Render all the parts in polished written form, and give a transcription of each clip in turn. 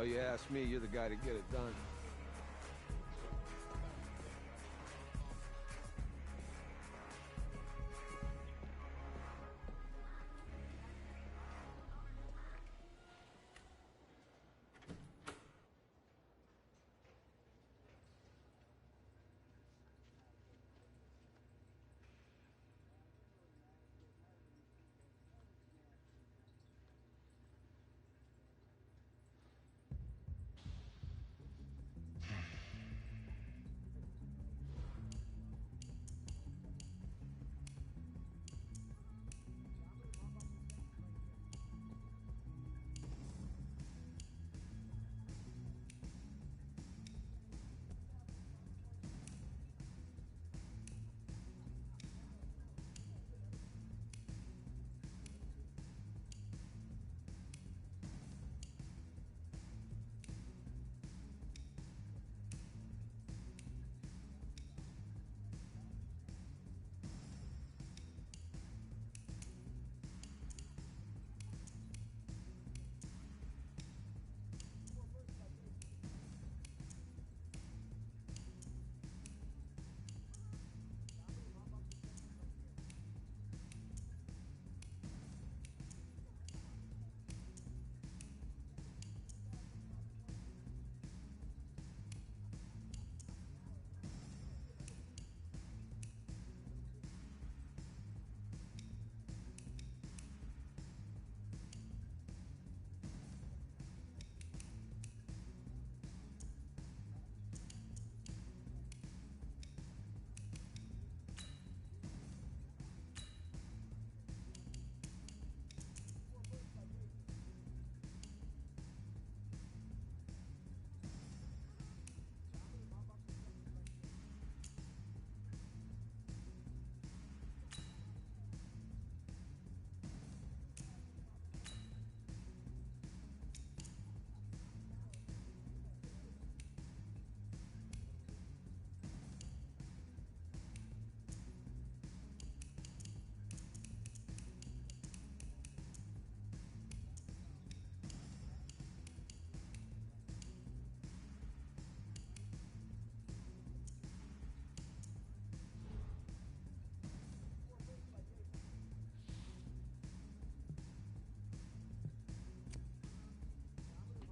Well, you ask me, you're the guy to get it done.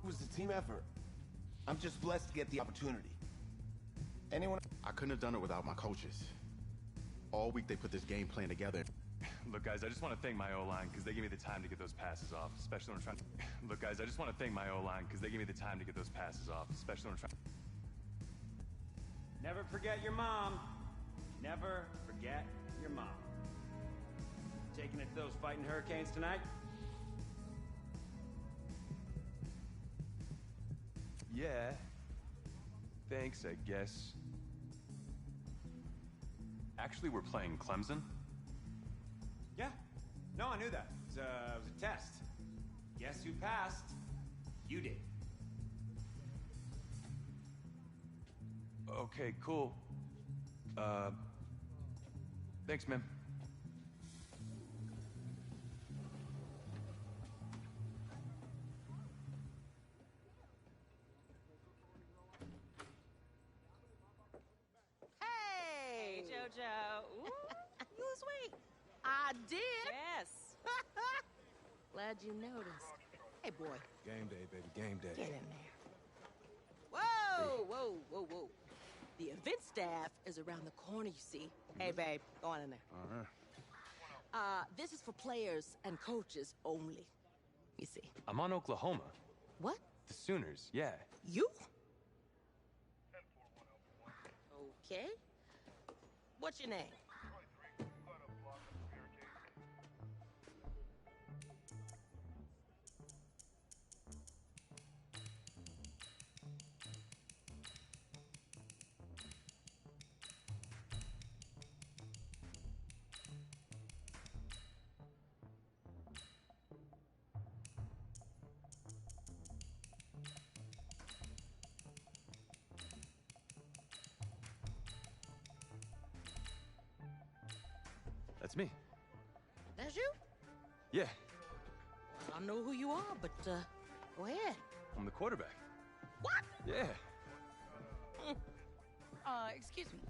It was a team effort. I'm just blessed to get the opportunity. Anyone? I couldn't have done it without my coaches. All week they put this game plan together. Look, guys, I just want to thank my O-line because they gave me the time to get those passes off, especially when I'm trying to... Look, guys, I just want to thank my O-line because they gave me the time to get those passes off, especially when I'm trying... Never forget your mom. Never forget your mom. Taking it to those fighting hurricanes tonight? Yeah. Thanks, I guess. Actually, we're playing Clemson. Yeah. No, I knew that. It was a test. Guess who passed? You did. Okay, cool. Thanks, man. Hey, JoJo. Ooh, you was sweet. I did. yes. Glad you noticed. Hey, boy. Game day, baby, game day. Get in there. Whoa, whoa, whoa, whoa. The event staff is around the corner, you see. Hey, babe, go on in there. This is for players and coaches only, you see. I'm on Oklahoma. What? The Sooners, yeah. You? Okay. What's your name? That's me. That's you? Yeah. I don't know who you are, but go ahead. I'm the quarterback. What? Yeah. Excuse me.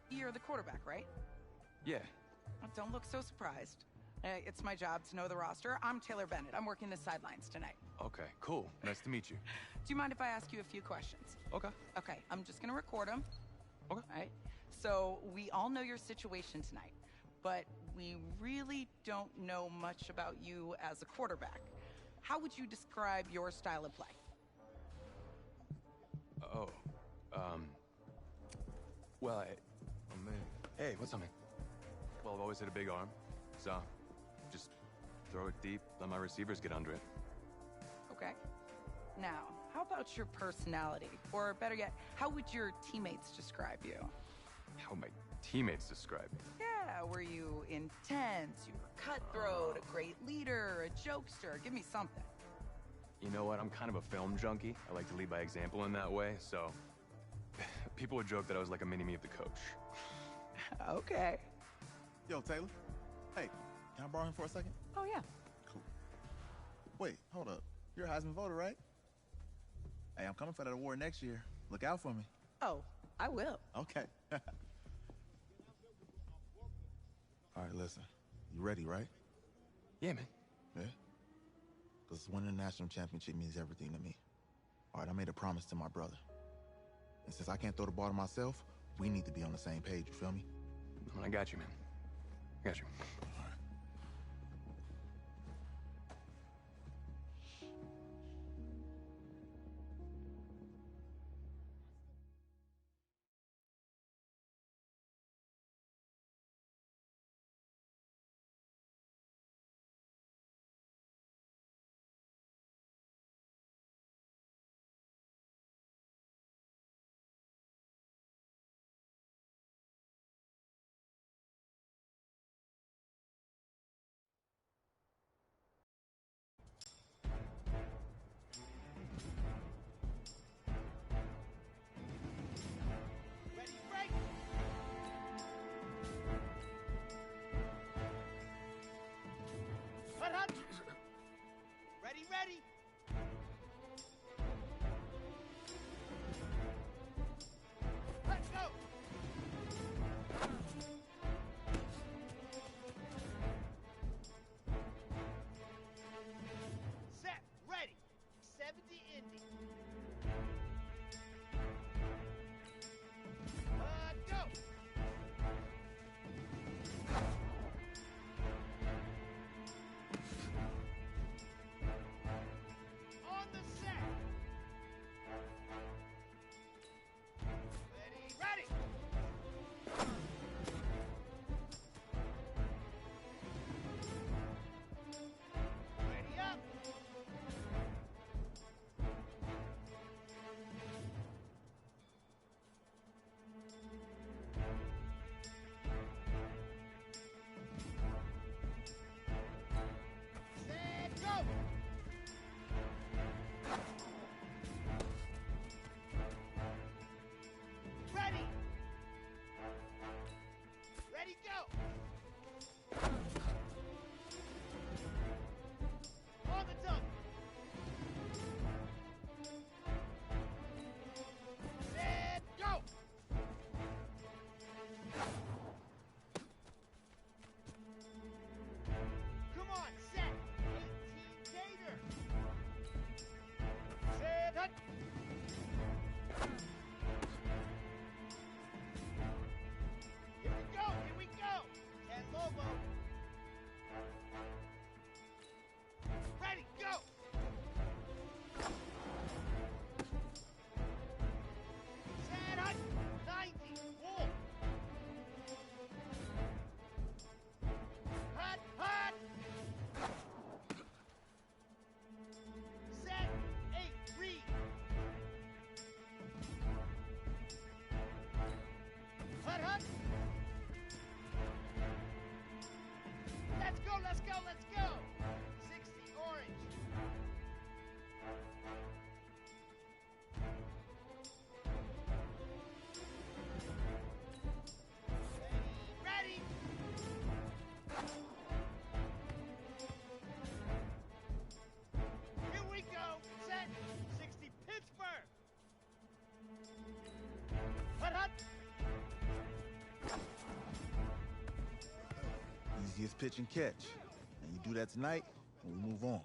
You're the quarterback, right? Yeah. Don't look so surprised. It's my job to know the roster. I'm Taylor Bennett. I'm working the sidelines tonight. Okay, cool. Nice to meet you. Do you mind if I ask you a few questions? Okay. Okay, I'm just gonna record them. Okay. All right? So, we all know your situation tonight, but we really don't know much about you as a quarterback. How would you describe your style of play? Oh, well, Oh, man. hey, what's up, man? Well, I've always had a big arm, so just throw it deep, let my receivers get under it. Okay. Now, how about your personality? Or better yet, how would your teammates describe you? How my teammates describe me. Yeah, were you intense? You were cutthroat, a great leader, a jokester? Give me something. You know what? I'm kind of a film junkie. I like to lead by example in that way, so people would joke that I was like a mini-me of the coach. Okay. Yo, Taylor. Hey, can I borrow him for a second? Oh, yeah. Cool. Wait, hold up. You're a Heisman voter, right? Hey, I'm coming for that award next year. Look out for me. Oh, I will. Okay. All right, listen. You ready, right? Yeah, man. Yeah? Because winning the national championship means everything to me. All right, I made a promise to my brother. And since I can't throw the ball to myself, we need to be on the same page, you feel me? I got you, man. I got you. All right. Ready, ready. Let's go. Set, ready. 70 Indy. Go. pitch and catch. And you do that tonight, and we move on.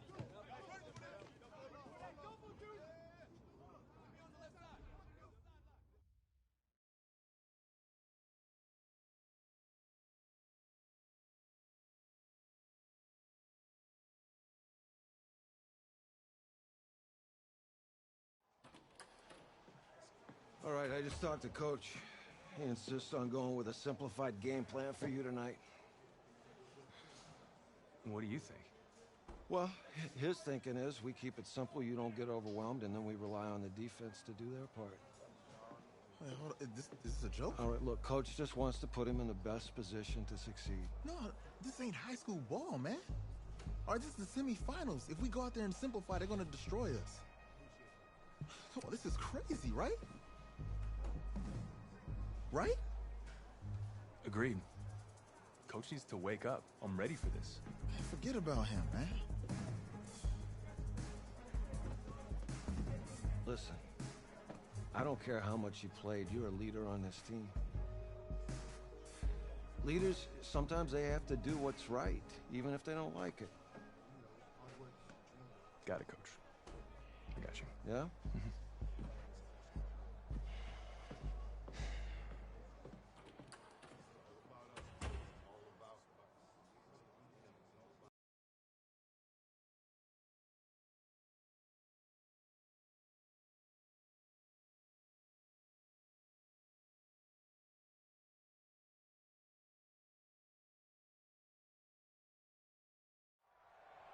All right, I just talked to Coach. He insists on going with a simplified game plan for you tonight. What do you think? Well, his thinking is we keep it simple, you don't get overwhelmed, and then we rely on the defense to do their part. Wait, hold on. This is a joke? All right, look, Coach just wants to put him in the best position to succeed. No, this ain't high school ball, man. All right, this is the semifinals. If we go out there and simplify, they're going to destroy us. Come on, this is crazy, right? Right? Agreed. Coach needs to wake up. I'm ready for this. Man, forget about him, man. Listen, I don't care how much you played, you're a leader on this team. Leaders, sometimes they have to do what's right, even if they don't like it. Got it, Coach. I got you. Yeah?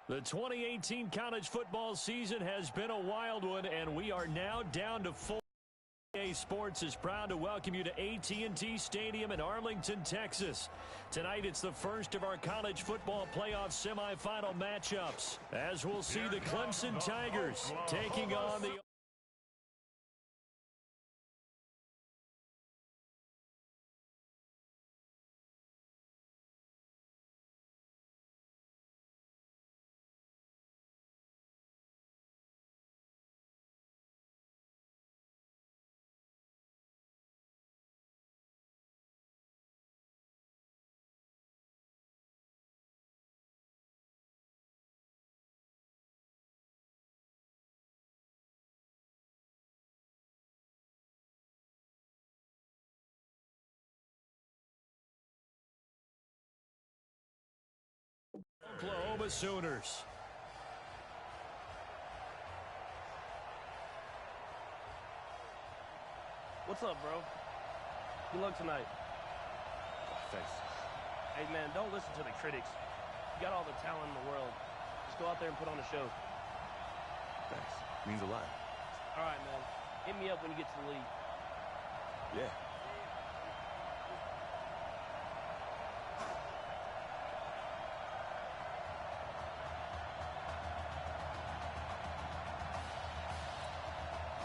The 2018 college football season has been a wild one, and we are now down to 4. EA Sports is proud to welcome you to AT&T Stadium in Arlington, Texas. Tonight, it's the first of our college football playoff semifinal matchups, as we'll see the Clemson Tigers taking on the... Oklahoma Sooners. What's up, bro? Good luck tonight. Thanks. Hey, man, don't listen to the critics. You got all the talent in the world. Just go out there and put on a show. Thanks. Means a lot. All right, man. Hit me up when you get to the league. Yeah.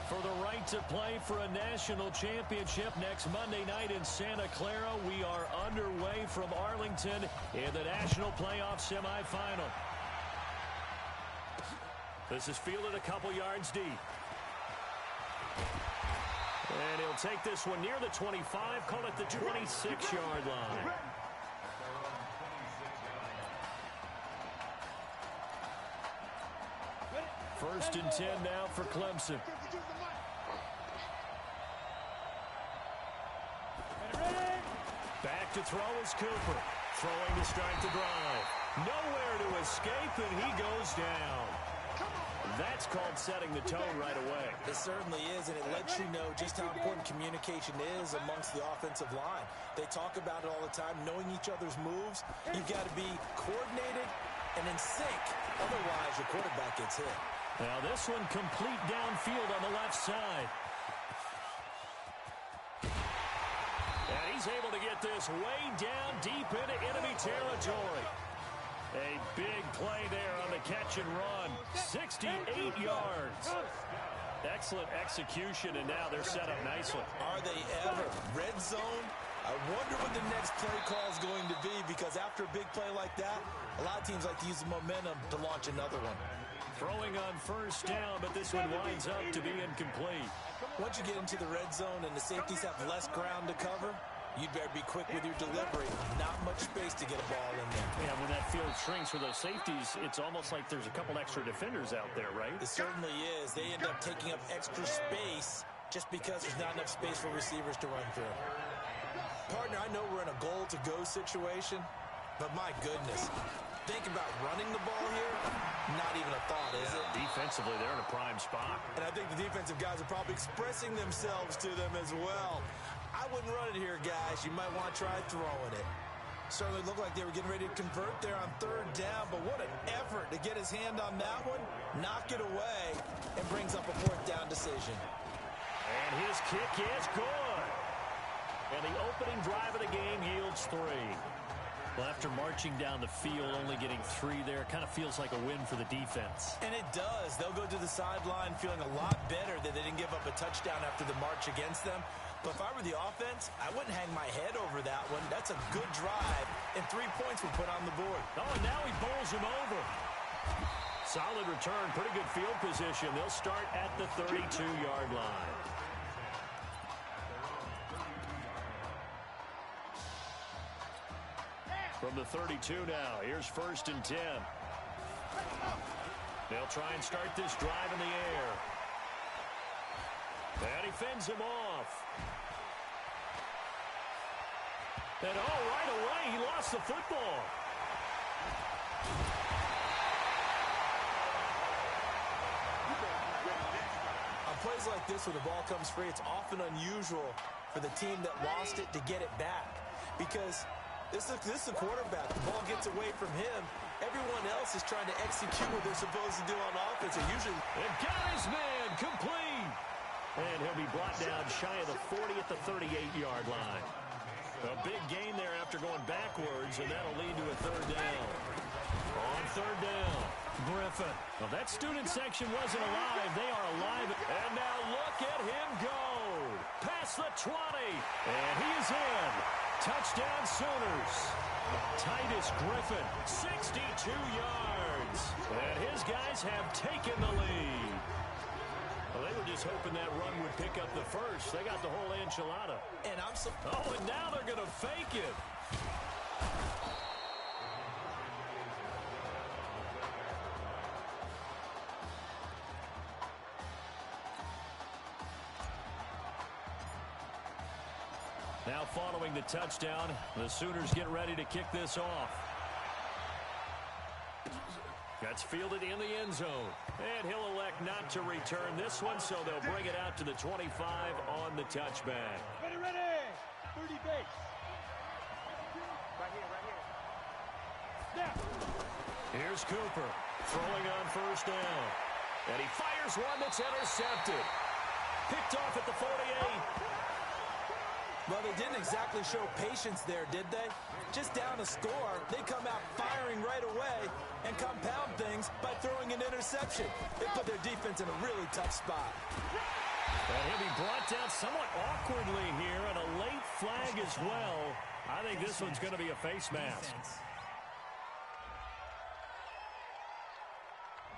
For the right to play for a national championship next Monday night in Santa Clara, we are underway from Arlington in the national playoff semifinal. This is fielded a couple yards deep. And he'll take this one near the 25, call it the 26-yard line. First and 10 now for Clemson. Back to throw is Cooper. Throwing to start the drive. Nowhere to escape, and he goes down. That's called setting the tone right away. It certainly is, and it lets you know just how important communication is amongst the offensive line. They talk about it all the time, knowing each other's moves. You've got to be coordinated and in sync. Otherwise, your quarterback gets hit. Now this one complete downfield on the left side. And he's able to get this way down deep into enemy territory. A big play there on the catch and run. 68 yards. Excellent execution, and now they're set up nicely. Are they ever? Red zone? I wonder what the next play call is going to be, because after a big play like that, a lot of teams like to use the momentum to launch another one. Throwing on first down, but this one winds up to be incomplete. Once you get into the red zone and the safeties have less ground to cover, you'd better be quick with your delivery. Not much space to get a ball in there. Yeah, when that field shrinks for those safeties, it's almost like there's a couple extra defenders out there, right? It certainly is. They end up taking up extra space just because there's not enough space for receivers to run through. Partner, I know we're in a goal-to-go situation, but my goodness, think about running the ball here. Not even a thought, is it? Defensively, they're in a prime spot. And I think the defensive guys are probably expressing themselves to them as well. I wouldn't run it here, guys. You might want to try throwing it. Certainly looked like they were getting ready to convert there on 3rd down, but what an effort to get his hand on that one, knock it away, and brings up a 4th down decision. And his kick is good. And the opening drive of the game yields 3. Well, after marching down the field, only getting 3 there, kind of feels like a win for the defense. And it does. They'll go to the sideline feeling a lot better that they didn't give up a touchdown after the march against them. But if I were the offense, I wouldn't hang my head over that one. That's a good drive, and 3 points were put on the board. Oh, and now he bowls him over. Solid return, pretty good field position. They'll start at the 32-yard line. From the 32 now, here's 1st and 10. They'll try and start this drive in the air. And he fends him off. And right away, he lost the football. On plays like this where the ball comes free, it's often unusual for the team that lost it to get it back. Because this is a quarterback. The ball gets away from him. Everyone else is trying to execute what they're supposed to do on offense. And got his man complete. And he'll be brought down shy of the 40 at the 38-yard line. A big gain there after going backwards, and that'll lead to a 3rd down. On 3rd down, Griffin. Well, that student section wasn't alive. They are alive. And now look at him go. Past the 20. And he is in. Touchdown Sooners. Titus Griffin, 62 yards. And his guys have taken the lead. Well, they were just hoping that run would pick up the first. They got the whole enchilada. And and now they're going to fake it. Now following the touchdown, the Sooners get ready to kick this off. That's fielded in the end zone. And he'll elect not to return this one, so they'll bring it out to the 25 on the touchback. Ready, ready. 30 base. Right here. Snap. Here's Cooper throwing on 1st down. And he fires one that's intercepted. Picked off at the 48. Well, they didn't exactly show patience there, did they? Just down a score, they come out firing right away and compound things by throwing an interception. They put their defense in a really tough spot. And he'll be brought down somewhat awkwardly here, and a late flag as well. I think this one's going to be a face mask.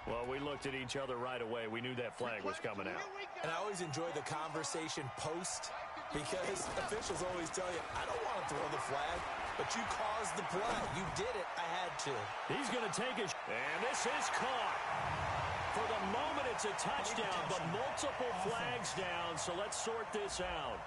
Well, we looked at each other right away. We knew that flag was coming out. And I always enjoy the conversation post, because officials always tell you, I don't want to throw the flag, but you caused the play. You did it. I had to. He's going to take it. And this is caught. For the moment, it's a touchdown, but multiple flags down, so let's sort this out.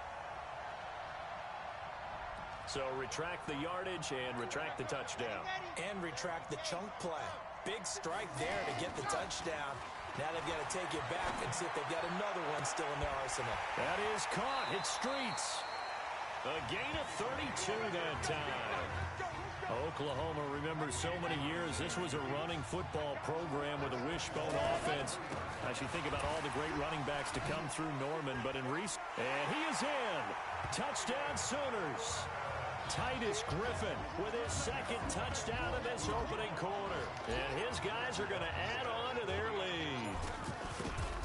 So retract the yardage and retract the touchdown. And retract the chunk play. Big strike there to get the touchdown. Now they've got to take it back and see if they've got another one still in their arsenal. That is caught. Hit streets. A gain of 32 that time. Oklahoma, remember, so many years, this was a running football program with a wishbone offense. As you think about all the great running backs to come through Norman, but in recent... And he is in. Touchdown Sooners. Titus Griffin with his 2nd touchdown in this opening quarter. And his guys are going to add on to their lead.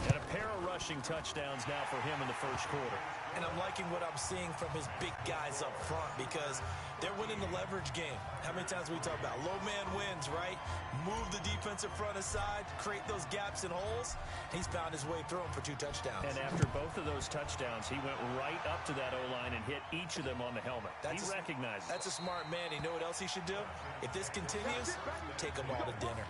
And a pair of rushing rushing touchdowns now for him in the first quarter. And I'm liking what I'm seeing from his big guys up front because they're winning the leverage game. How many times we talk about low man wins, right? Move the defensive front aside, create those gaps and holes. He's found his way through them for 2 touchdowns. And after both of those touchdowns, he went right up to that O-line and hit each of them on the helmet. He recognizes it. That's a smart man. You know what else he should do? If this continues, take them all to dinner.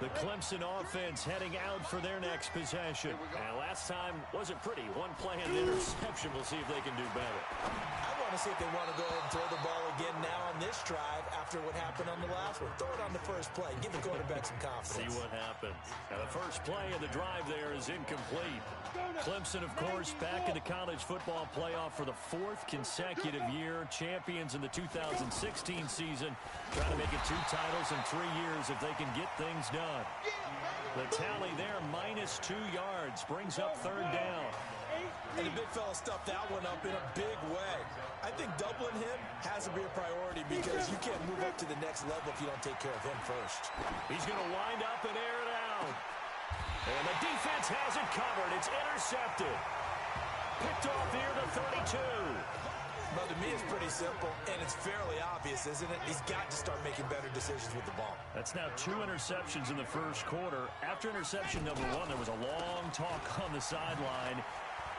The Clemson offense heading out for their next possession. And last time wasn't pretty. One play and interception. We'll see if they can do better. I want to see if they want to go ahead and throw the ball again now on this drive after what happened on the last one. Throw it on the first play. Give the quarterback some confidence. See what happens. Now the first play of the drive there is incomplete. Clemson, of course, back in the college football playoff for the 4th consecutive year. Champions in the 2016 season. Trying to make it 2 titles in 3 years if they can get things done. The tally there, -2 yards, brings up 3rd down. And the big fella stuffed that one up in a big way. I think doubling him has to be a priority because you can't move up to the next level if you don't take care of him first. He's going to wind up and air it out. And the defense has it covered. It's intercepted. Picked off near the 32. But to me, it's pretty simple, and it's fairly obvious, isn't it? He's got to start making better decisions with the ball. That's now 2 interceptions in the first quarter. After interception number 1, there was a long talk on the sideline,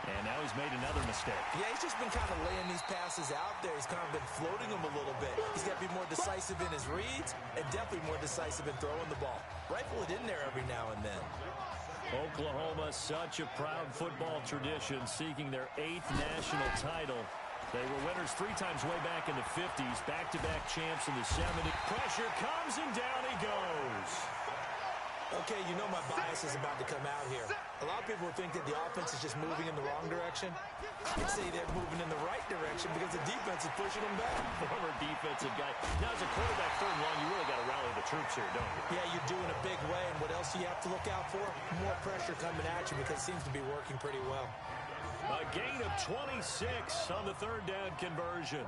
and now he's made another mistake. Yeah, he's just been kind of laying these passes out there. He's kind of been floating them a little bit. He's got to be more decisive in his reads and definitely more decisive in throwing the ball. Rifle it in there every now and then. Oklahoma, such a proud football tradition, seeking their 8th national title. They were winners 3 times way back in the 50s, back-to-back champs in the 70s. Pressure comes, and down he goes. Okay, you know my bias is about to come out here. A lot of people would think that the offense is just moving in the wrong direction. I'd say they're moving in the right direction because the defense is pushing them back. Former defensive guy. Now, as a quarterback 3rd and long, you really got to rally the troops here, don't you? Yeah, you do in a big way, and what else do you have to look out for? More pressure coming at you because it seems to be working pretty well. A gain of 26 on the 3rd down conversion.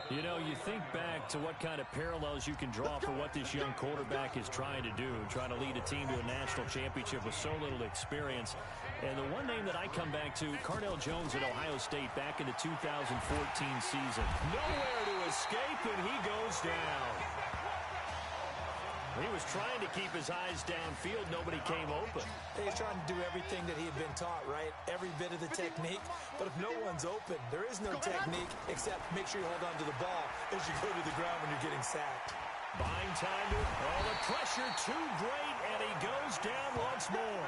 You know, you think back to what kind of parallels you can draw for what this young quarterback is trying to do, trying to lead a team to a national championship with so little experience. And the one name that I come back to, Cardell Jones at Ohio State back in the 2014 season. Nowhere to escape, and he goes down. He was trying to keep his eyes downfield. Nobody came open. He's trying to do everything that he had been taught, right? Every bit of the technique. But if no one's open, there is no technique except make sure you hold on to the ball as you go to the ground when you're getting sacked. Buying time to... Oh, the pressure too great, and he goes down once more.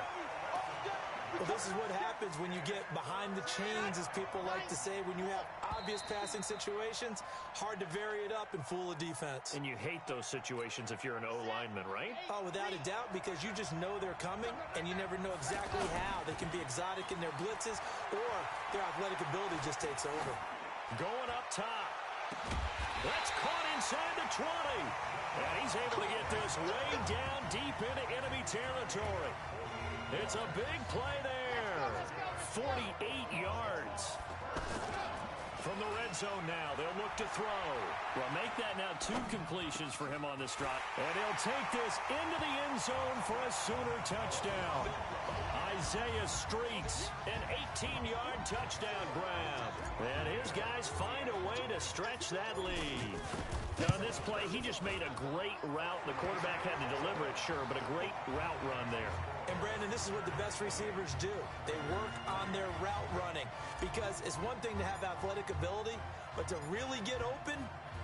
Well, this is what happens when you get behind the chains, as people like to say, when you have obvious passing situations, hard to vary it up and fool a defense. And you hate those situations if you're an O-lineman, right? Oh, without a doubt, because you just know they're coming, and you never know exactly how. They can be exotic in their blitzes, or their athletic ability just takes over. Going up top. That's caught inside the 20. And he's able to get this way down deep into enemy territory. It's a big play there. 48 yards. From the red zone now, they'll look to throw. Well, make that now 2 completions for him on this drive. And he'll take this into the end zone for a Sooner touchdown. Isaiah streaks an 18-yard touchdown grab. And his guys find a way to stretch that lead. Now, on this play, he just made a great route. The quarterback had to deliver it, sure, but a great route run there. And, Brandon, this is what the best receivers do. They work on their route running because it's one thing to have athletic ability, but to really get open,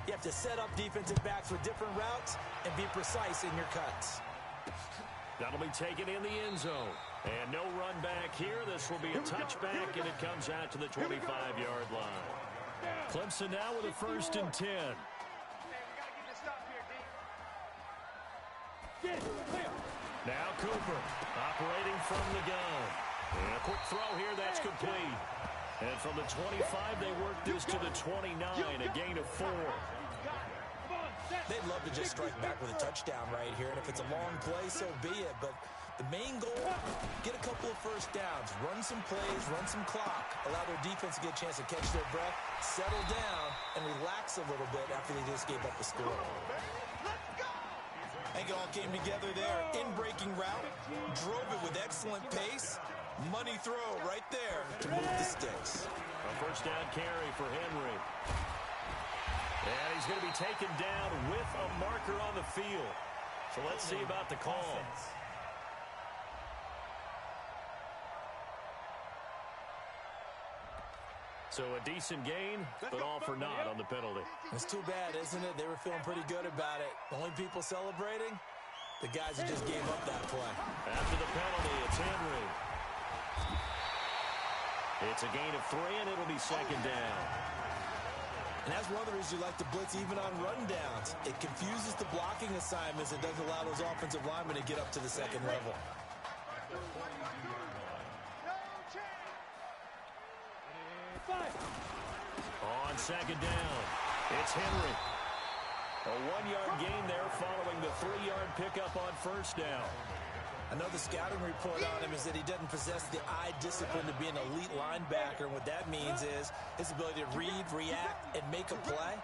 you have to set up defensive backs with different routes and be precise in your cuts. That'll be taken in the end zone. And no run back here. This will be a touchback, and it comes out to the 25-yard line. Clemson now with a 1st and 10. Now Cooper operating from the gun. And a quick throw here, that's complete. And from the 25, they work this to the 29, a gain of 4. They'd love to just strike back with a touchdown right here, and if it's a long play, so be it. But the main goal, get a couple of first downs, run some plays, run some clock, allow their defense to get a chance to catch their breath, settle down, and relax a little bit after they just gave up a score. I think it all came together there. In breaking route, drove it with excellent pace. Money throw right there to move the sticks. A first down carry for Henry. And he's going to be taken down with a marker on the field. So let's see about the call. So a decent gain, but all for naught on the penalty. It's too bad, isn't it? They were feeling pretty good about it. The only people celebrating, the guys who just gave up that play. After the penalty, it's Henry. It's a gain of 3, and it'll be second down. And that's one of the reasons you like to blitz even on run downs. It confuses the blocking assignments. It doesn't allow those offensive linemen to get up to the second level. On second down, it's Henry. A 1-yard gain there following the 3-yard pickup on first down. I know the scouting report on him is that he doesn't possess the eye discipline to be an elite linebacker. And what that means is his ability to read, react, and make a play.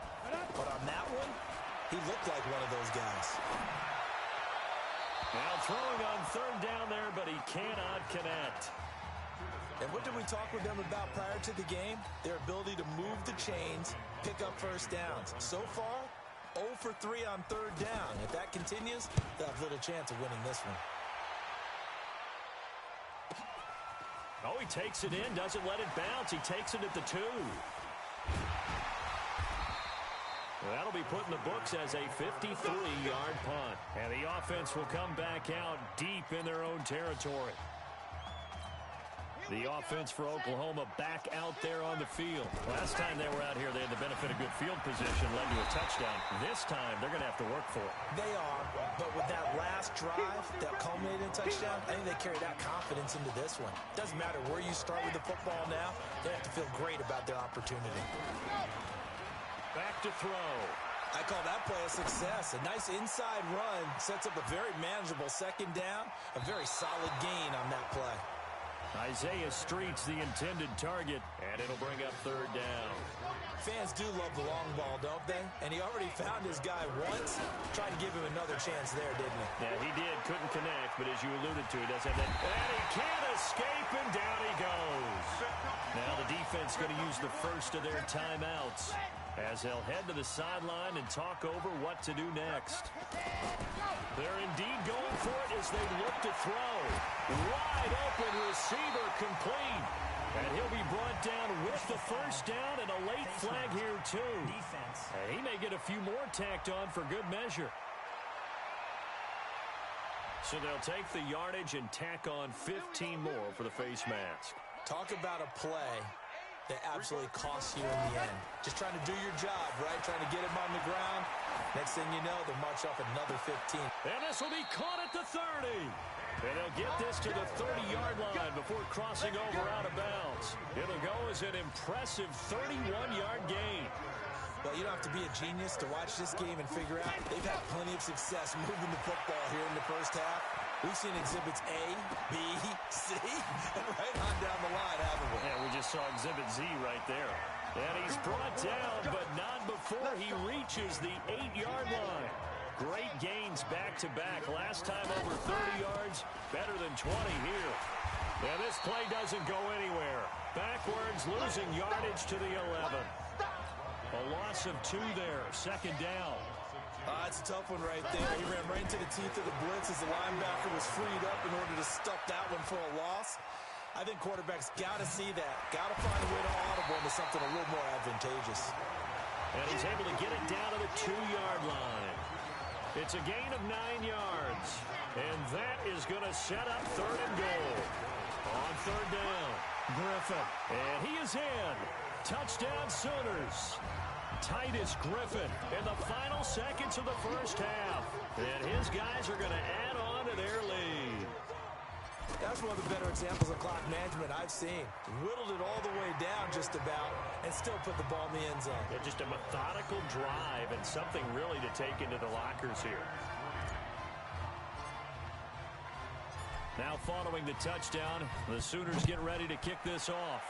But on that one, he looked like one of those guys. Now throwing on third down there, but he cannot connect. And what did we talk with them about prior to the game? Their ability to move the chains, pick up first downs. So far, 0 for 3 on third down. If that continues, they'll have little chance of winning this one. Oh, he takes it in, doesn't let it bounce. He takes it at the 2. Well, that'll be put in the books as a 53-yard punt. And the offense will come back out deep in their own territory. The offense for Oklahoma back out there on the field. Last time they were out here, they had the benefit of good field position, led to a touchdown. This time, they're going to have to work for it. They are, but with that last drive that culminated in a touchdown, I think they carry that confidence into this one. Doesn't matter where you start with the football now, they have to feel great about their opportunity. Back to throw. I call that play a success. A nice inside run sets up a very manageable second down, a very solid gain on that play. Isaiah Street's the intended target, and it'll bring up third down. Fans do love the long ball, don't they? And he already found his guy once. Tried to give him another chance there, didn't he? Yeah, he did. Couldn't connect, but as you alluded to, he does have that. And he can't escape, and down he goes. Now the defense going to use the first of their timeouts as they'll head to the sideline and talk over what to do next. They're indeed going for it as they look to throw. Wide open receiver complete. And he'll be brought down with the first down and a late flag here too. And he may get a few more tacked on for good measure. So they'll take the yardage and tack on 15 more for the face mask. Talk about a play that absolutely costs you in the end. Just trying to do your job, right? Trying to get him on the ground. Next thing you know, they'll march off another 15. And this will be caught at the 30. And they'll get this to the 30-yard line before crossing over out of bounds. It'll go as an impressive 31-yard gain. Well, you don't have to be a genius to watch this game and figure out they've had plenty of success moving the football here in the first half. We've seen exhibits A, B, C, and right on down the line, haven't we? Yeah, we just saw exhibit Z right there. And he's brought down, but not before he reaches the 8-yard line. Great gains back-to-back. Last time over 30 yards, better than 20 here. Yeah, this play doesn't go anywhere. Backwards, losing yardage to the 11. A loss of 2 there, second down. It's a tough one right there. He ran right into the teeth of the blitz as the linebacker was freed up in order to stuff that one for a loss. I think quarterbacks got to see that. Got to find a way to audible into something a little more advantageous. And he's able to get it down to the 2-yard line. It's a gain of 9 yards. And that is going to set up third and goal. On third down, Griffin. And he is in. Touchdown Sooners. Titus Griffin in the final seconds of the first half. And his guys are going to add on to their lead. That's one of the better examples of clock management I've seen. Whittled it all the way down just about and still put the ball in the end zone. Yeah, just a methodical drive and something really to take into the lockers here. Now following the touchdown, the Sooners get ready to kick this off.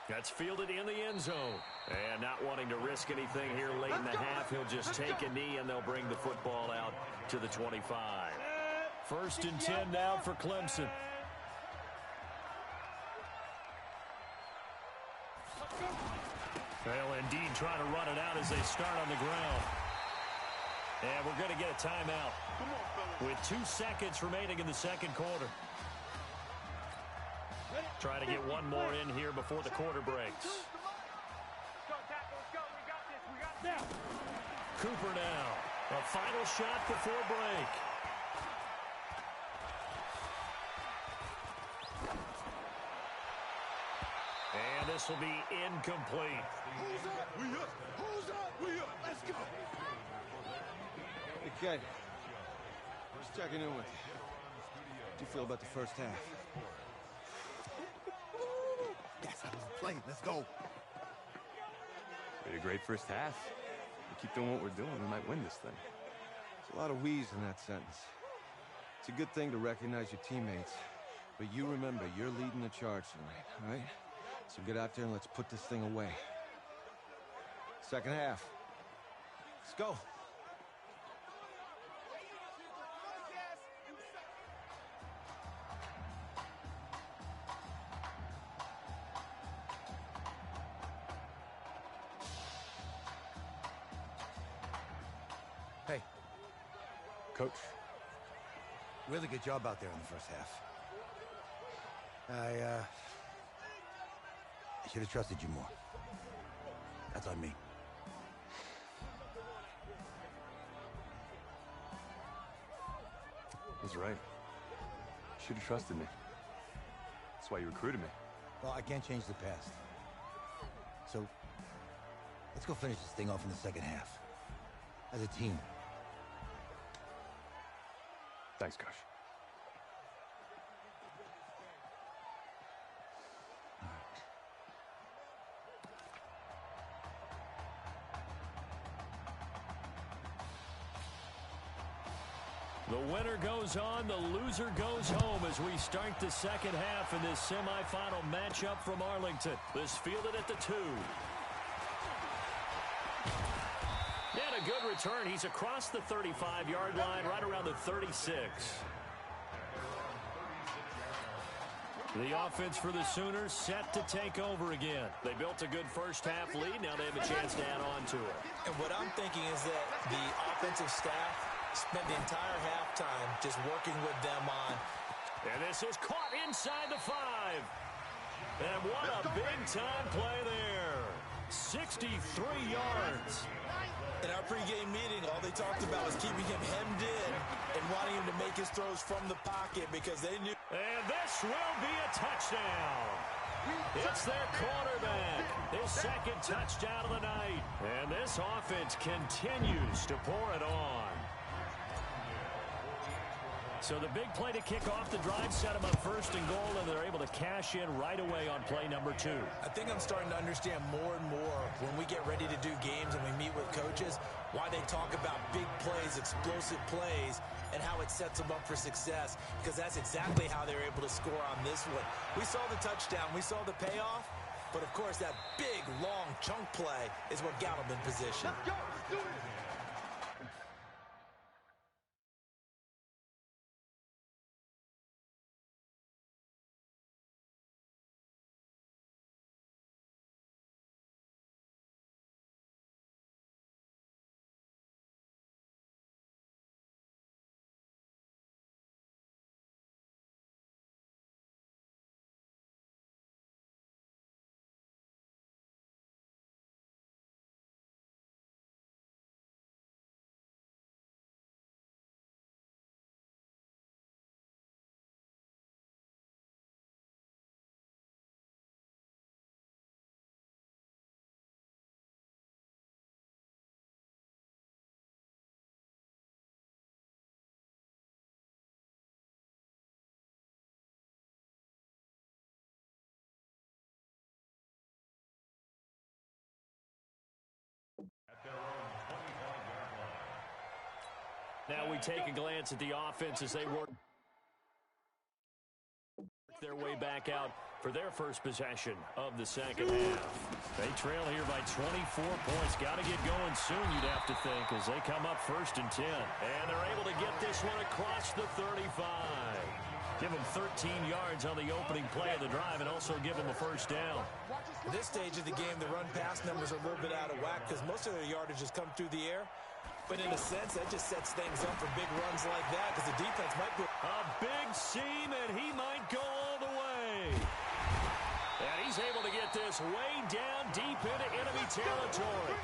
That's fielded in the end zone. And not wanting to risk anything here late in the half, he'll just take a knee and they'll bring the football out to the 25. 1st and 10 now for Clemson. Well, indeed, trying to run it out as they start on the ground. And we're going to get a timeout with 2 seconds remaining in the second quarter. Trying to get one more in here before the quarter breaks. Cooper now. A final shot before break. And this will be incomplete. Who's up? We up. Who's up? We up. Let's go. Hey, Kay. Just checking in with you. How do you feel about the first half? That's how we play. Let's go. We had a great first half. We keep doing what we're doing, we might win this thing. There's a lot of we's in that sentence. It's a good thing to recognize your teammates. But you remember, you're leading the charge tonight, all right? So get out there and let's put this thing away. Second half. Let's go. Hey. Coach. Really good job out there in the first half. I should have trusted you more. That's on me. He's right. You should have trusted me. That's why you recruited me. Well, I can't change the past. So, let's go finish this thing off in the second half. As a team. Thanks, Coach. The winner goes on, the loser goes home as we start the second half in this semifinal matchup from Arlington. This fielded at the 2. And a good return. He's across the 35-yard line, right around the 36. The offense for the Sooners set to take over again. They built a good first half lead. Now they have a chance to add on to it. And what I'm thinking is that the offensive staff spent the entire halftime just working with them on. And this is caught inside the 5. And what a big-time play there. 63 yards. In our pregame meeting, all they talked about was keeping him hemmed in and wanting him to make his throws from the pocket because they knew. And this will be a touchdown. It's their quarterback. His second touchdown of the night. And this offense continues to pour it on. So the big play to kick off the drive set them up first and goal, and they're able to cash in right away on play number 2. I think I'm starting to understand more and more when we get ready to do games and we meet with coaches why they talk about big plays, explosive plays, and how it sets them up for success, because that's exactly how they're able to score on this one. We saw the touchdown. We saw the payoff. But, of course, that big, long chunk play is what got them in position. Let's go. Let's do it. Now we take a glance at the offense as they work their way back out for for their first possession of the second half. They trail here by 24 points. Got to get going soon, you'd have to think, as they come up 1st and 10. And they're able to get this one across the 35. Give them 13 yards on the opening play of the drive and also give them a first down. At this stage of the game, the run-pass numbers are a little bit out of whack because most of their yardage has come through the air. But in a sense, that just sets things up for big runs like that because the defense might be... A big seam, and he might go all the way. And he's able to get this way down deep into enemy territory.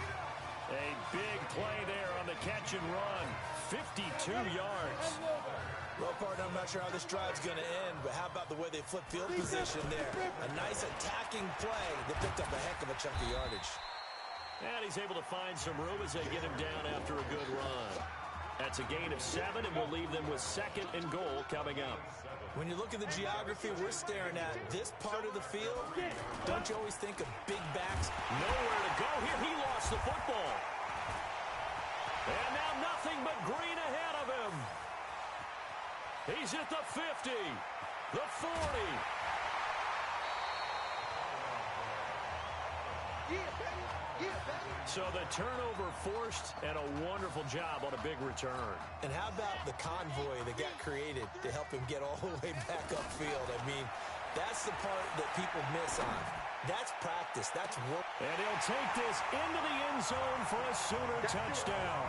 A big play there on the catch and run. 52 yards. Well, partner, I'm not sure how this drive's going to end, but how about the way they flip field position there? A nice attacking play that picked up a heck of a chunk of yardage. And he's able to find some room as they get him down after a good run. That's a gain of 7, and we'll leave them with 2nd and goal coming up. When you look at the geography we're staring at, this part of the field, don't you always think of big backs? Nowhere to go here. He lost the football. And now nothing but green ahead of him. He's at the 50, the 40. So the turnover forced, and a wonderful job on a big return. And how about the convoy that got created to help him get all the way back upfield? I mean, that's the part that people miss on. That's practice. That's work. And he'll take this into the end zone for a Sooner touchdown.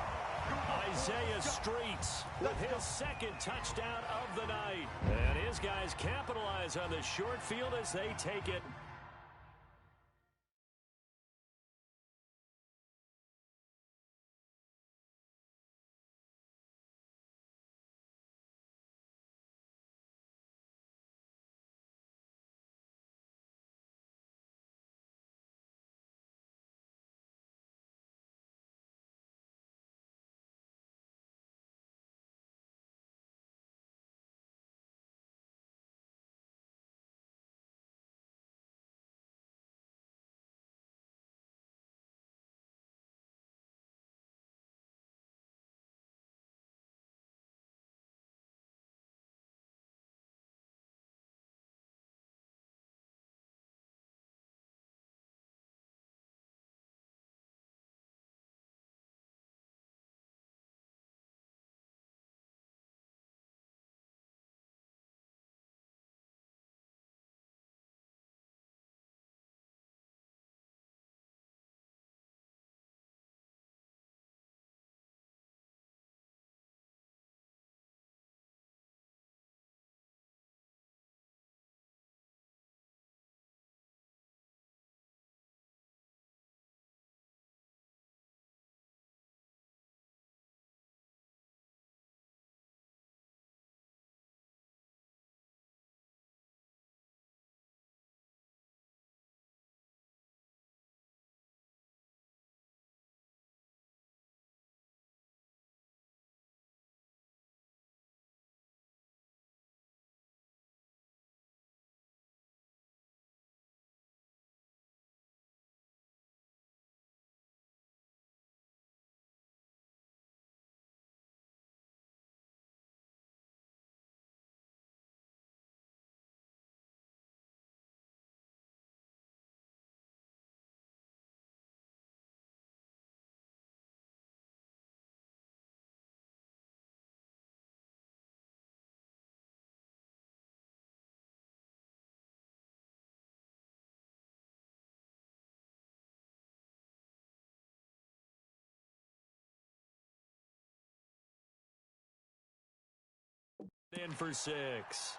Isaiah Streets with his 2nd touchdown of the night. And his guys capitalize on the short field as they take it. In for 6.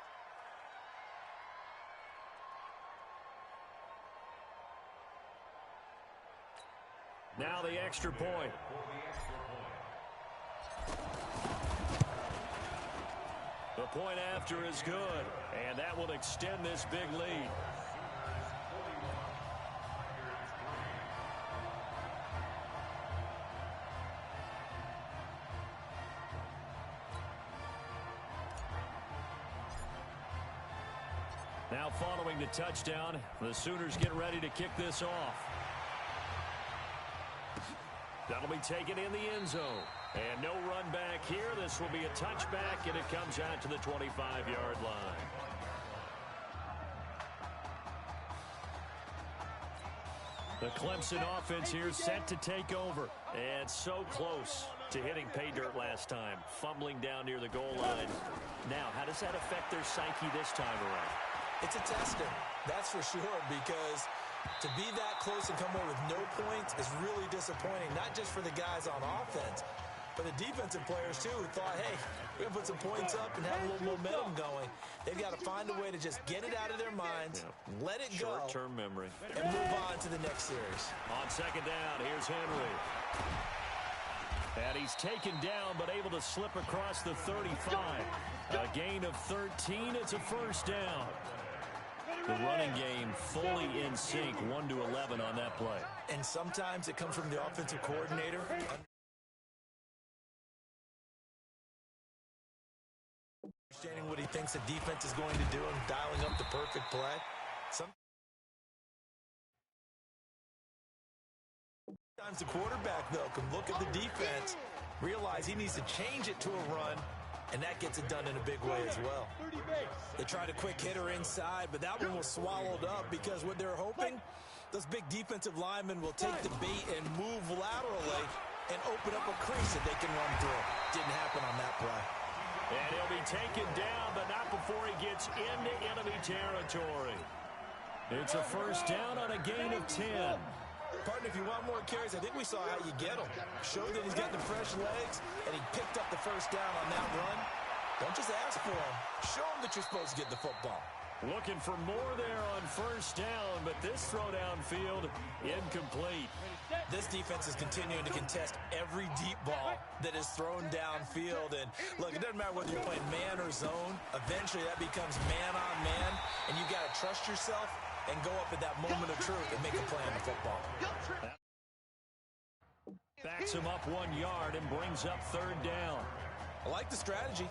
Now the extra point. The point after is good, and that will extend this big lead. Now following the touchdown, the Sooners get ready to kick this off. That'll be taken in the end zone. And no run back here. This will be a touchback, and it comes out to the 25-yard line. The Clemson offense here set to take over. And so close to hitting pay dirt last time. Fumbling down near the goal line. Now, how does that affect their psyche this time around? It's a tester, that's for sure, because to be that close and come away with no points is really disappointing, not just for the guys on offense, but the defensive players, too, who thought, hey, we're going to put some points up and have a little momentum going. They've got to find a way to just get it out of their minds, let it go, short-term memory, and move on to the next series. On second down, here's Henry. And he's taken down, but able to slip across the 35. A gain of 13. It's a first down. The running game fully in sync, 1-11 on that play. And sometimes it comes from the offensive coordinator. Understanding what he thinks the defense is going to do and dialing up the perfect play. Sometimes the quarterback, though, can look at the defense, realize he needs to change it to a run, and that gets it done in a big way as well. They tried a quick hitter inside, but that one was swallowed up because what they're hoping, those big defensive linemen will take the bait and move laterally and open up a crease that they can run through. Didn't happen on that play. And he'll be taken down, but not before he gets into enemy territory. It's a first down on a gain of 10. Partner, if you want more carries, I think we saw how you get them. Showed that he's got the fresh legs, and he picked up the first down on that run. Don't just ask for him. Show him that you're supposed to get the football. Looking for more there on first down, but this throw downfield incomplete. This defense is continuing to contest every deep ball that is thrown downfield. And look, it doesn't matter whether you're playing man or zone. Eventually that becomes man on man, and you got to trust yourself and go up at that moment of truth and make a play on the football. Backs him up 1 yard and brings up third down. I like the strategy.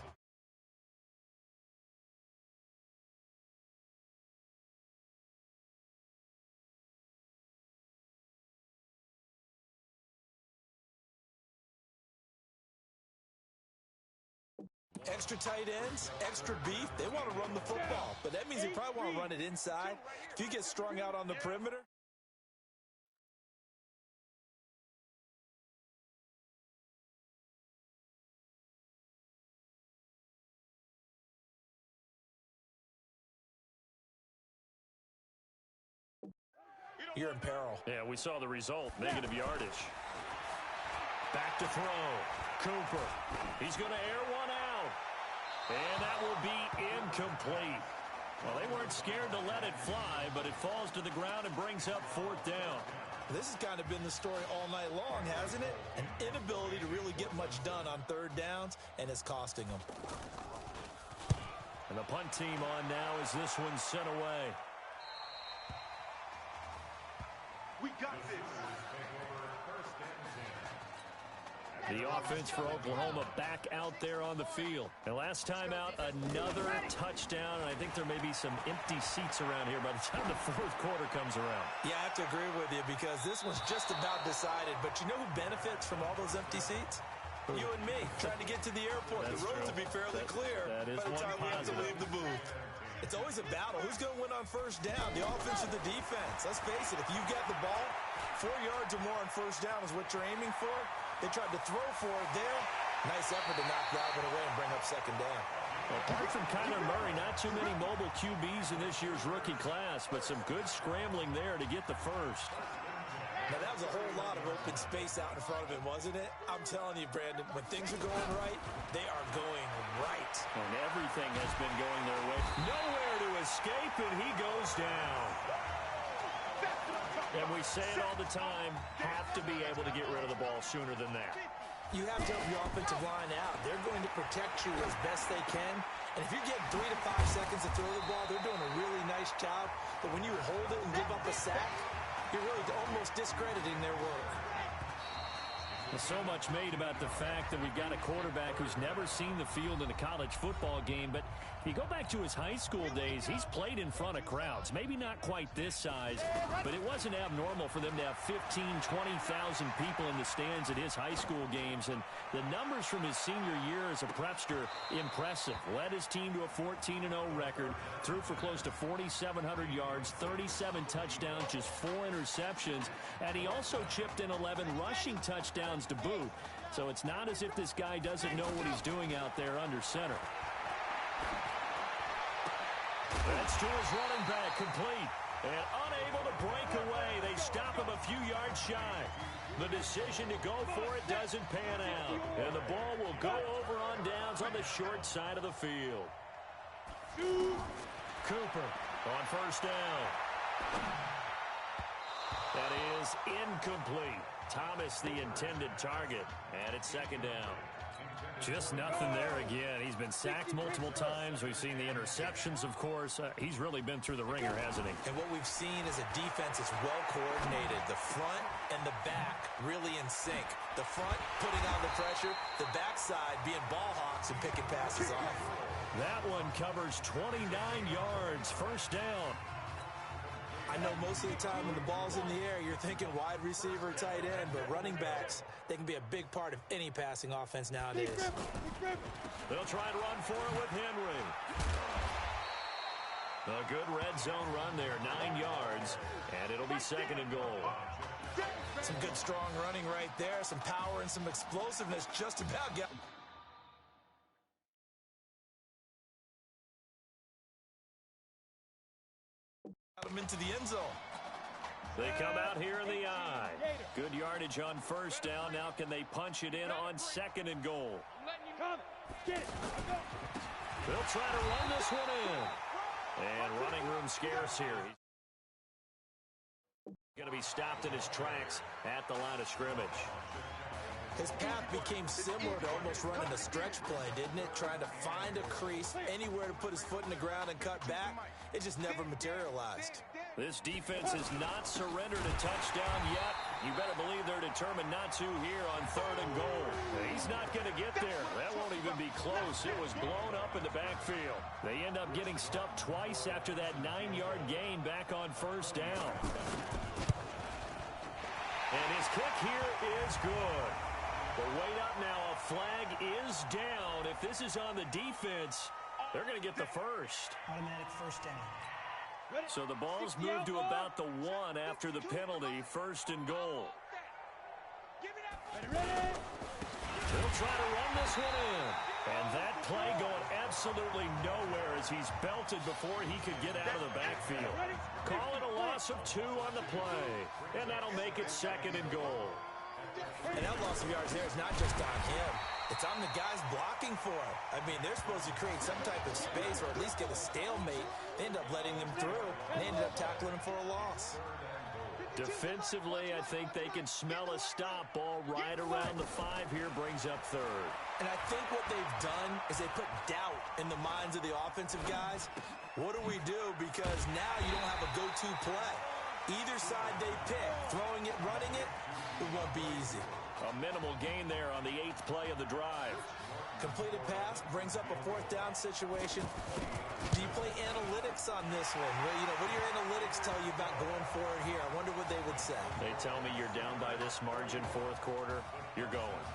Extra tight ends, extra beef, they want to run the football. But that means they probably want to run it inside. If you get strung out on the perimeter, you're in peril. Yeah, we saw the result. Negative yardage. Back to throw. Cooper. He's going to air one out. And that will be incomplete. Well, they weren't scared to let it fly, but it falls to the ground and brings up fourth down. This has kind of been the story all night long, hasn't it? An inability to really get much done on third downs, and it's costing them. And the punt team on now as this one's sent away. We got this. The offense for Oklahoma back out there on the field. And last time out, another touchdown. And I think there may be some empty seats around here by the time the fourth quarter comes around. Yeah, I have to agree with you because this one's just about decided. But you know who benefits from all those empty seats? You and me, trying to get to the airport. The roads will be fairly clear by the time we have to leave the booth. It's always a battle. Who's going to win on first down, the offense or the defense? Let's face it, if you've got the ball, 4 yards or more on first down is what you're aiming for. They tried to throw for it there. Nice effort to knock that one away and bring up second down. Well, apart from Kyler Murray, not too many mobile QBs in this year's rookie class, but some good scrambling there to get the first. Now, that was a whole lot of open space out in front of him, wasn't it? I'm telling you, Brandon, when things are going right, they are going right. And everything has been going their way. Nowhere to escape, and he goes down. And we say it all the time, have to be able to get rid of the ball sooner than that. You have to help your offensive line out. They're going to protect you as best they can. And if you're getting 3 to 5 seconds to throw the ball, they're doing a really nice job. But when you hold it and give up a sack, you're really almost discrediting their work. So much made about the fact that we've got a quarterback who's never seen the field in a college football game. But if you go back to his high school days, he's played in front of crowds. Maybe not quite this size, but it wasn't abnormal for them to have 15,000, 20,000 people in the stands at his high school games. And the numbers from his senior year as a prepster, impressive. Led his team to a 14-0 record, threw for close to 4,700 yards, 37 touchdowns, just 4 interceptions. And he also chipped in 11 rushing touchdowns to boot. So it's not as if this guy doesn't know what he's doing out there under center. That's to his running back, complete. And unable to break away. They stop him a few yards shy. The decision to go for it doesn't pan out. And the ball will go over on downs on the short side of the field. Cooper on first down. That is incomplete. Thomas, the intended target, and it's second down. Just nothing there again. He's been sacked multiple times. We've seen the interceptions, of course. He's really been through the ringer, hasn't he? And what we've seen is a defense is well coordinated. The front and the back really in sync. The front putting on the pressure, the backside being ball hawks and picking passes off. That one covers 29 yards, first down. I know most of the time when the ball's in the air, you're thinking wide receiver, tight end, but running backs, they can be a big part of any passing offense nowadays. They'll try to run for it with Henry. A good red zone run there, 9 yards, and it'll be second and goal. Some good strong running right there, some power and some explosiveness just about got him into the end zone. They come out here in the eye. Good yardage on first down. Now can they punch it in on second and goal? They'll try to run this one in. And running room scarce here. He's going to be stopped in his tracks at the line of scrimmage. His path became similar to almost running a stretch play, didn't it? Trying to find a crease, anywhere to put his foot in the ground and cut back. It just never materialized. This defense has not surrendered a touchdown yet. You better believe they're determined not to here on third and goal. He's not going to get there. That won't even be close. It was blown up in the backfield. They end up getting stuffed twice after that 9-yard gain back on first down. And his kick here is good. But wait up now, a flag is down. If this is on the defense, they're going to get the first. Automatic first down. So the ball's moved to about the 1 after the penalty, first and goal. They'll try to run this one in. And that play going absolutely nowhere as he's belted before he could get out of the backfield. Call it a loss of 2 on the play. And that'll make it second and goal. And that loss of yards there is not just on him. It's on the guys blocking for him. I mean, they're supposed to create some type of space or at least get a stalemate. They end up letting them through, and they ended up tackling him for a loss. Defensively, I think they can smell a stop. Ball right around the 5 here, brings up third. And I think what they've done is they put doubt in the minds of the offensive guys. What do we do? Because now you don't have a go-to play. Either side they pick, throwing it, running it, it won't be easy. A minimal gain there on the 8th play of the drive. Completed pass brings up a 4th down situation. Do you play analytics on this one? Well, you know, what do your analytics tell you about going forward here? I wonder what they would say. They tell me you're down by this margin, 4th quarter, you're going.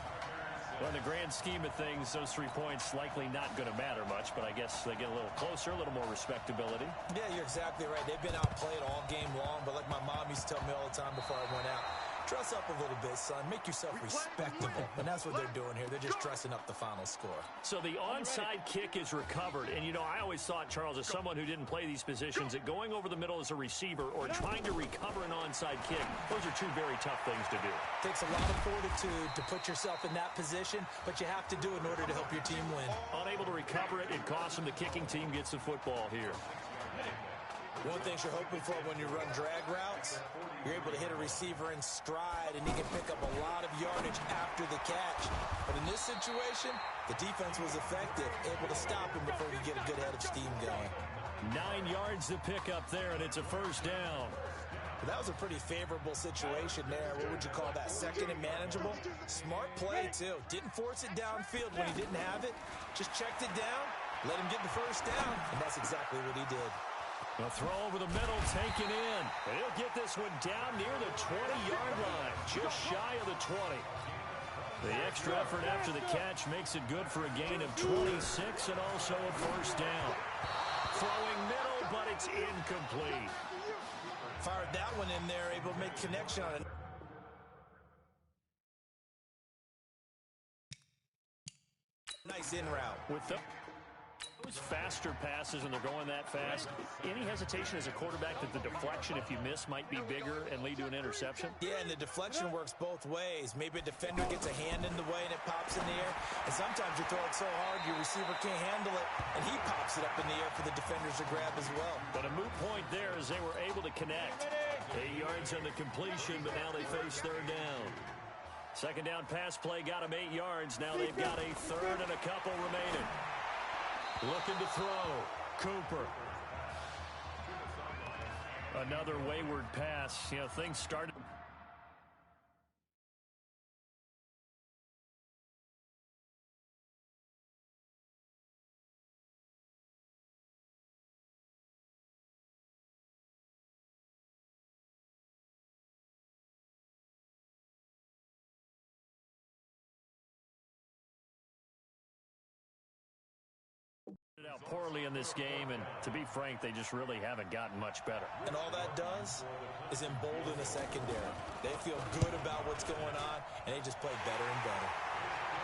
Well, in the grand scheme of things, those 3 points likely not going to matter much, but I guess they get a little closer, a little more respectability. Yeah, you're exactly right. They've been outplayed all game long, but like my mom used to tell me all the time before I went out, dress up a little bit, son. Make yourself respectable. And that's what they're doing here. They're just dressing up the final score. So the onside kick is recovered. And, you know, I always thought, Charles, as someone who didn't play these positions, that going over the middle as a receiver or trying to recover an onside kick, those are 2 very tough things to do. Takes a lot of fortitude to put yourself in that position, but you have to do it in order to help your team win. Unable to recover it, it costs them. The kicking team gets the football here. One thing you're hoping for when you run drag routes, you're able to hit a receiver in stride, and he can pick up a lot of yardage after the catch. But in this situation, the defense was effective, able to stop him before he get a good head of steam going. 9 yards to pick up there, and it's a first down. But that was a pretty favorable situation there. What would you call that? Second and manageable? Smart play, too. Didn't force it downfield when he didn't have it. Just checked it down, let him get the first down, and that's exactly what he did. A throw over the middle, taken in. And he'll get this one down near the 20-yard line, just shy of the 20. The extra effort after the catch makes it good for a gain of 26 and also a first down. Throwing middle, but it's incomplete. Fired that one in there, able to make connection on it. Nice in route. With those faster passes when they're going that fast, any hesitation as a quarterback that the deflection, if you miss, might be bigger and lead to an interception? Yeah, and the deflection works both ways. Maybe a defender gets a hand in the way and it pops in the air. And sometimes you throw it so hard your receiver can't handle it, and he pops it up in the air for the defenders to grab as well. But a moot point there as they were able to connect. 8 yards on the completion, but now they face third down. Second down pass play got them 8 yards. Now they've got a third and a couple remaining. Looking to throw. Cooper. Another wayward pass. You know, things started. Out poorly in this game, and to be frank, they just really haven't gotten much better. And all that does is embolden the secondary. They feel good about what's going on, and they just play better and better.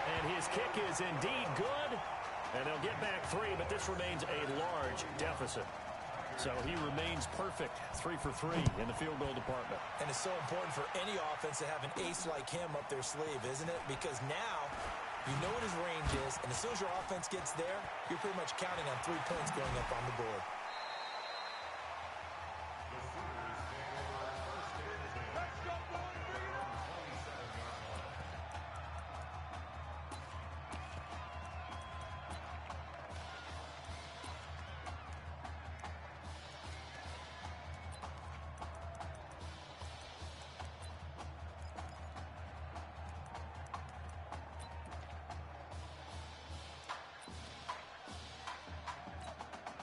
And his kick is indeed good, and they'll get back 3, but this remains a large deficit. So he remains perfect, 3 for 3 in the field goal department. And it's so important for any offense to have an ace like him up their sleeve, isn't it? Because now you know what his range is, and as soon as your offense gets there, you're pretty much counting on 3 points going up on the board.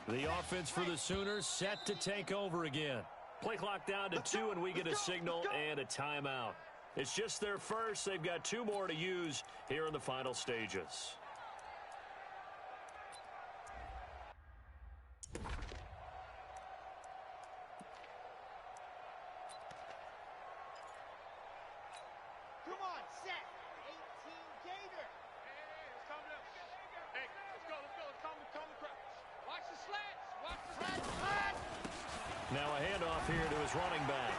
The offense for the Sooners set to take over again. Play clock down to 2, and we get a signal and a timeout. It's just their first. They've got 2 more to use here in the final stages. Now a handoff here to his running back.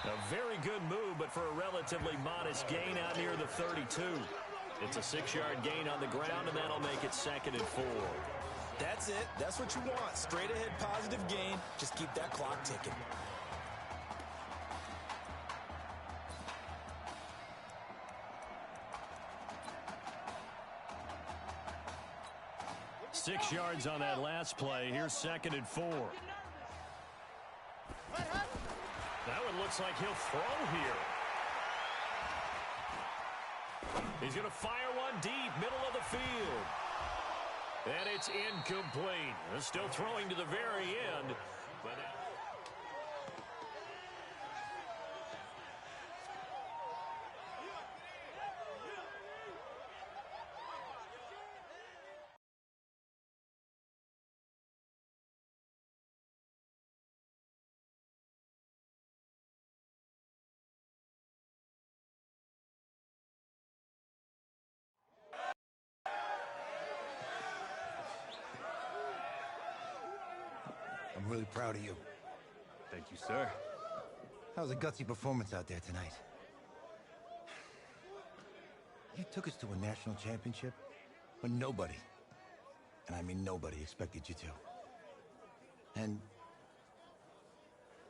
A very good move, but for a relatively modest gain out near the 32. It's a 6-yard gain on the ground, and that'll make it 2nd and 4. That's it. That's what you want. Straight ahead positive gain. Just keep that clock ticking. Six yards on that last play. Here's 2nd and 4. That one looks like he'll throw here. He's going to fire one deep, middle of the field. And it's incomplete. They're still throwing to the very end. But I'm really proud of you. Thank you, sir. That was a gutsy performance out there tonight. You took us to a national championship when nobody, and I mean nobody, expected you to. And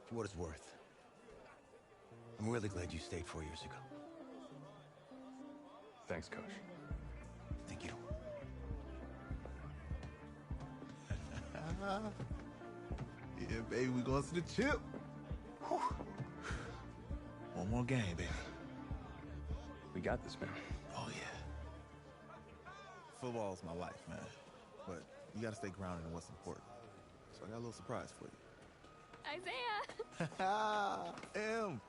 for what it's worth, I'm really glad you stayed 4 years ago. Thanks, Coach. Thank you. Yeah, baby, we going to the chip. One more game, baby. We got this, man. Oh, yeah. Football's my life, man. But you gotta stay grounded in what's important. So I got a little surprise for you. Isaiah! Em,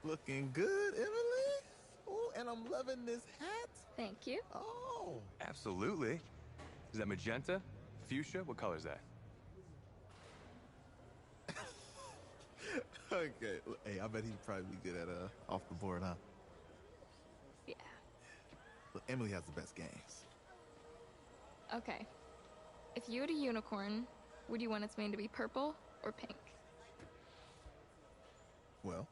looking good, Emily. Oh, and I'm loving this hat. Thank you. Oh. Absolutely. Is that magenta? Fuchsia? What color is that? Okay. Hey, I bet he'd probably be good at off the board, huh? Yeah. Look, Emily has the best games. Okay. If you had a unicorn, would you want its mane to be purple or pink? Well?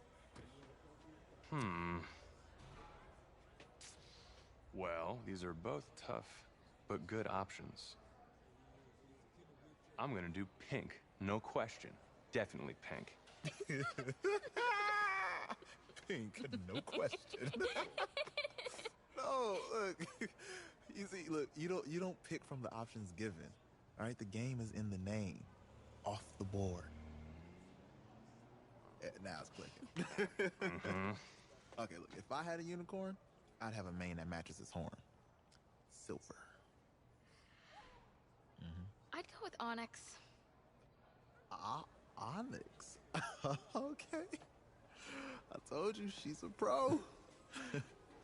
Well, these are both tough, but good options. I'm gonna do pink, no question. Definitely pink. Pink, no question. No, look. You see, look, you don't pick from the options given. All right, the game is in the name. Off the board. Now it's clicking. Okay, look, if I had a unicorn, I'd have a mane that matches its horn. Silver. I'd go with onyx. Onyx. Okay. I told you, she's a pro.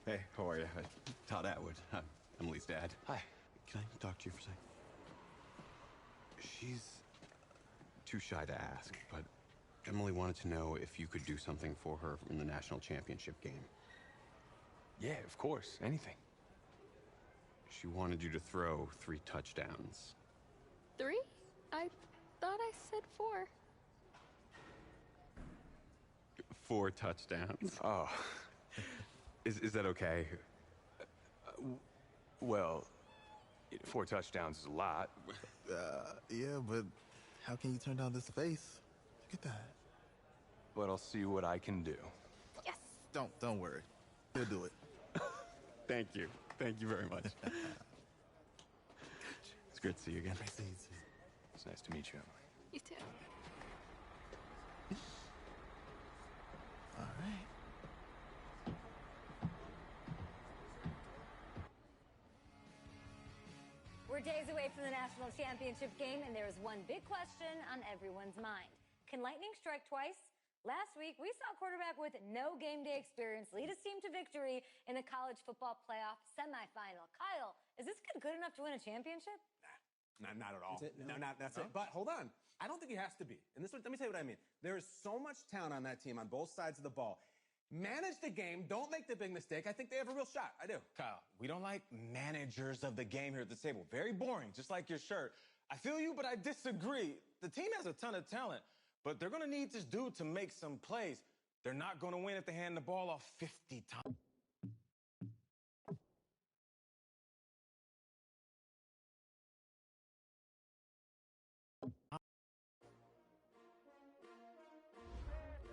Hey, how are you? Todd Atwood. I'm Emily's dad. Hi. Can I talk to you for a second? She's too shy to ask, but Emily wanted to know if you could do something for her in the national championship game. Yeah, of course. Anything. She wanted you to throw 3 touchdowns. 3? I thought I said 4. 4 touchdowns. Oh. Is that okay? Well, 4 touchdowns is a lot. Yeah, but how can you turn down this face? Look at that. But I'll see what I can do. Yes. Don't worry. He'll do it. Thank you. Thank you very much. It's great to see you again. Nice to meet you. It's nice to meet you, Emily. You too. All right. We're days away from the national championship game, and there is one big question on everyone's mind. Can lightning strike twice? Last week, we saw a quarterback with no game day experience lead his team to victory in the college football playoff semifinal. Kyle, is this kid good enough to win a championship? Nah, not at all. No, that's it. But hold on. I don't think he has to be. And let me tell you what I mean. There is so much talent on that team on both sides of the ball. Manage the game. Don't make the big mistake. I think they have a real shot. I do. Kyle, we don't like managers of the game here at the table. Very boring, just like your shirt. I feel you, but I disagree. The team has a ton of talent, but they're going to need this dude to make some plays. They're not going to win if they hand the ball off 50 times.